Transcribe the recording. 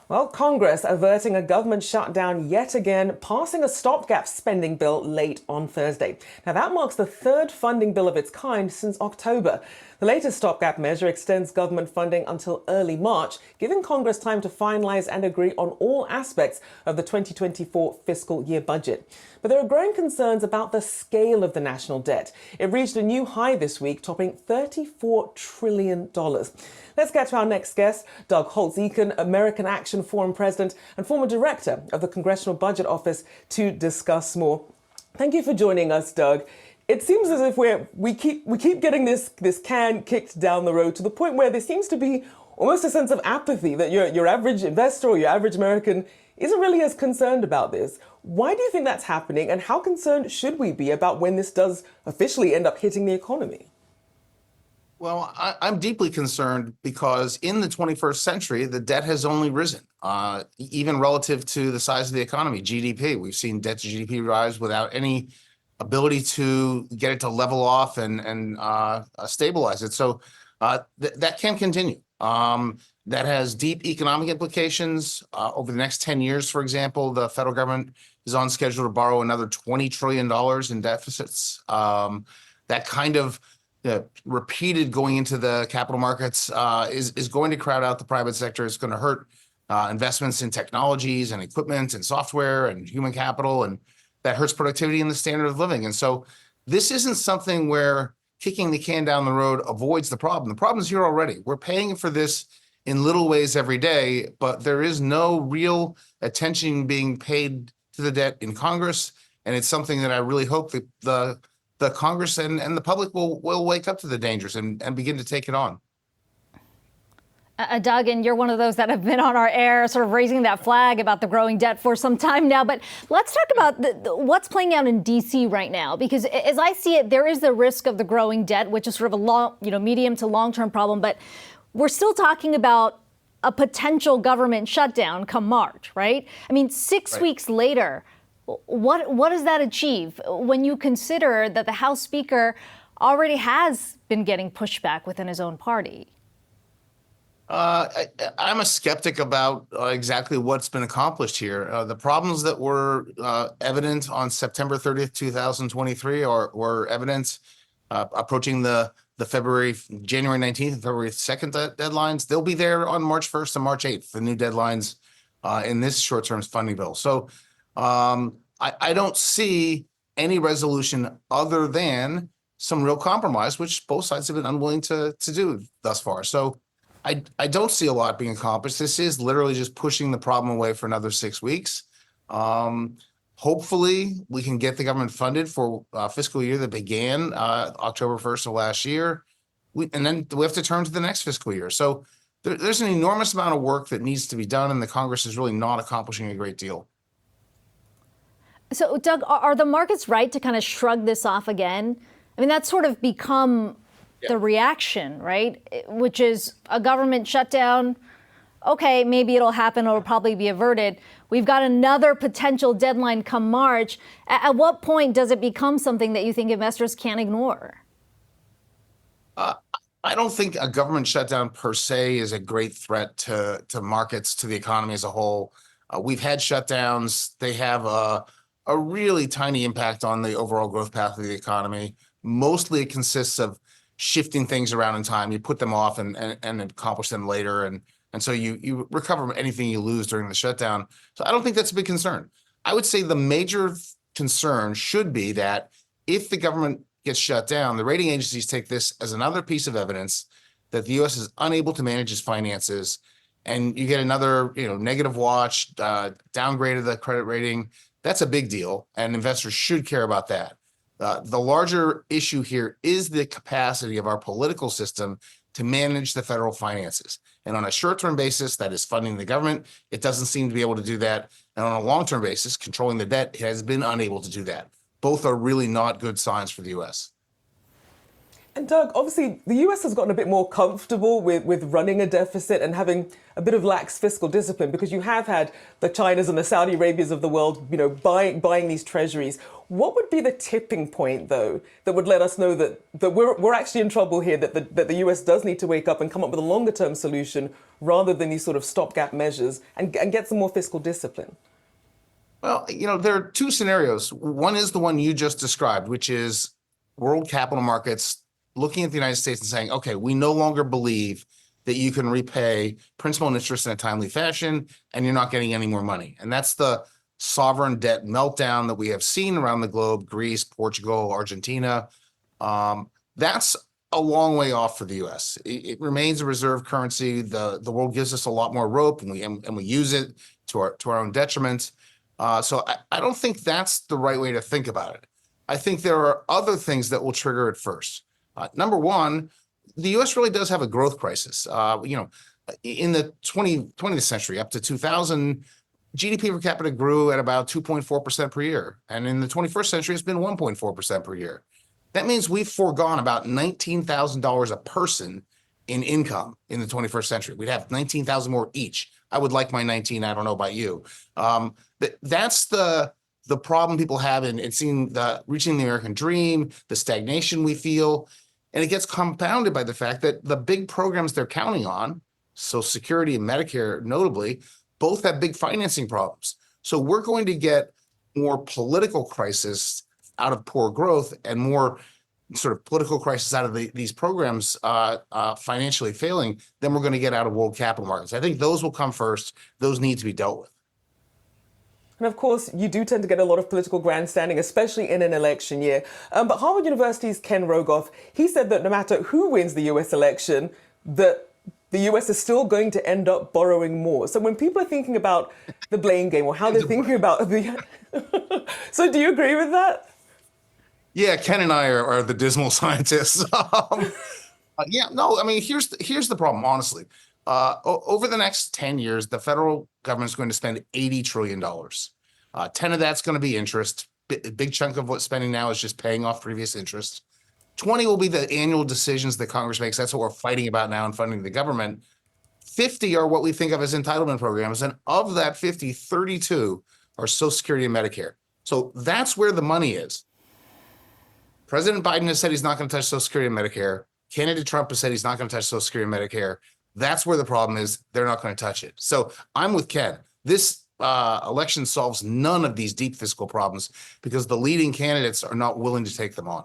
Well, Congress averting a government shutdown yet again, passing a stopgap spending bill late on Thursday. Now, that marks the third funding bill of its kind since October. The latest stopgap measure extends government funding until early March, giving Congress time to finalize and agree on all aspects of the 2024 fiscal year budget. But there are growing concerns about the scale of the national debt. It reached a new high this week, topping $34 trillion. Let's get to our next guest, Doug Holtz-Eakin, American Action Forum president and former director of the Congressional Budget Office, to discuss more. Thank you for joining us, Doug. It seems as if we keep getting this can kicked down the road to the point where there seems to be almost a sense of apathy that your average investor or your average American isn't really as concerned about this. Why do you think that's happening, and how concerned should we be about when this does officially end up hitting the economy? Well, I'm deeply concerned because in the 21st century, the debt has only risen, even relative to the size of the economy, GDP. We've seen debt to GDP rise without any ability to get it to level off and stabilize it. So that can continue. That has deep economic implications. Over the next 10 years, for example, the federal government is on schedule to borrow another $20 trillion in deficits. That kind of repeated going into the capital markets is going to crowd out the private sector. It's going to hurt investments in technologies and equipment and software and human capital, and that hurts productivity and the standard of living. And so this isn't something where kicking the can down the road avoids the problem. The problem's here already. We're paying for this in little ways every day, but there is no real attention being paid to the debt in Congress. And it's something that I really hope that the Congress and the public will wake up to the dangers and begin to take it on. Doug, and you're one of those that have been on our air sort of raising that flag about the growing debt for some time now. But let's talk about what's playing out in D.C. right now, because as I see it, there is the risk of the growing debt, which is sort of a medium to long term problem. But we're still talking about a potential government shutdown come March, right? I mean, six weeks later, what does that achieve when you consider that the House Speaker already has been getting pushback within his own party? I'm a skeptic about exactly what's been accomplished here. The problems that were evident on September 30th, 2023 were evident approaching the January 19th and February 2nd deadlines. They'll be there on March 1st and March 8th, the new deadlines in this short-term funding bill. So I don't see any resolution other than some real compromise, which both sides have been unwilling to do thus far. So I don't see a lot being accomplished. This is literally just pushing the problem away for another 6 weeks. Hopefully, we can get the government funded for a fiscal year that began October 1st of last year. And then we have to turn to the next fiscal year. So there's an enormous amount of work that needs to be done, and the Congress is really not accomplishing a great deal. So, Doug, are the markets right to kind of shrug this off again? I mean, that's sort of become the reaction, right? Which is a government shutdown. Okay, maybe it'll happen. It'll probably be averted. We've got another potential deadline come March. At what point does it become something that you think investors can't ignore? I don't think a government shutdown per se is a great threat to markets, to the economy as a whole. We've had shutdowns. They have a really tiny impact on the overall growth path of the economy. Mostly it consists of shifting things around in time. You put them off and accomplish them later. And so you recover anything you lose during the shutdown. So I don't think that's a big concern. I would say the major concern should be that if the government gets shut down, the rating agencies take this as another piece of evidence that the U.S. is unable to manage its finances. And you get another, negative watch, downgrade of the credit rating. That's a big deal. And investors should care about that. The larger issue here is the capacity of our political system to manage the federal finances. And on a short-term basis, that is funding the government. It doesn't seem to be able to do that. And on a long-term basis, controlling the debt has been unable to do that. Both are really not good signs for the U.S. And Doug, obviously, the US has gotten a bit more comfortable with running a deficit and having a bit of lax fiscal discipline because you have had the Chinas and the Saudi Arabias of the world, buying these treasuries. What would be the tipping point, though, that would let us know that we're actually in trouble here, that the US does need to wake up and come up with a longer term solution rather than these sort of stopgap measures and get some more fiscal discipline? Well, there are two scenarios. One is the one you just described, which is world capital markets looking at the United States and saying, okay, we no longer believe that you can repay principal and interest in a timely fashion, and you're not getting any more money. And that's the sovereign debt meltdown that we have seen around the globe, Greece, Portugal, Argentina. That's a long way off for the US. It remains a reserve currency. The world gives us a lot more rope, and we use it to our own detriment. So I don't think that's the right way to think about it. I think there are other things that will trigger it first. Number one, the U.S. really does have a growth crisis. In the 20th century, up to 2000, GDP per capita grew at about 2.4% per year. And in the 21st century, it's been 1.4% per year. That means we've foregone about $19,000 a person in income in the 21st century. We'd have 19,000 more each. I would like my 19. I don't know about you. That's the problem people have in seeing reaching the American dream, the stagnation we feel. And it gets compounded by the fact that the big programs they're counting on, Social Security and Medicare notably, both have big financing problems. So we're going to get more political crisis out of poor growth and more sort of political crisis out of these programs financially failing than we're going to get out of world capital markets. I think those will come first. Those need to be dealt with. And of course, you do tend to get a lot of political grandstanding, especially in an election year. But Harvard University's Ken Rogoff, he said that no matter who wins the US election, that the US is still going to end up borrowing more. So when people are thinking about the blame game or how they're thinking about the... So do you agree with that? Yeah, Ken and I are the dismal scientists. Here's the problem, honestly. Over the next 10 years, the federal government is going to spend $80 trillion. 10 of that's going to be interest. A big chunk of what's spending now is just paying off previous interest. 20 will be the annual decisions that Congress makes. That's what we're fighting about now in funding the government. 50 are what we think of as entitlement programs. And of that 50, 32 are Social Security and Medicare. So that's where the money is. President Biden has said he's not going to touch Social Security and Medicare. Candidate Trump has said he's not going to touch Social Security and Medicare. That's where the problem is. They're not going to touch it. So I'm with Ken. This election solves none of these deep fiscal problems because the leading candidates are not willing to take them on.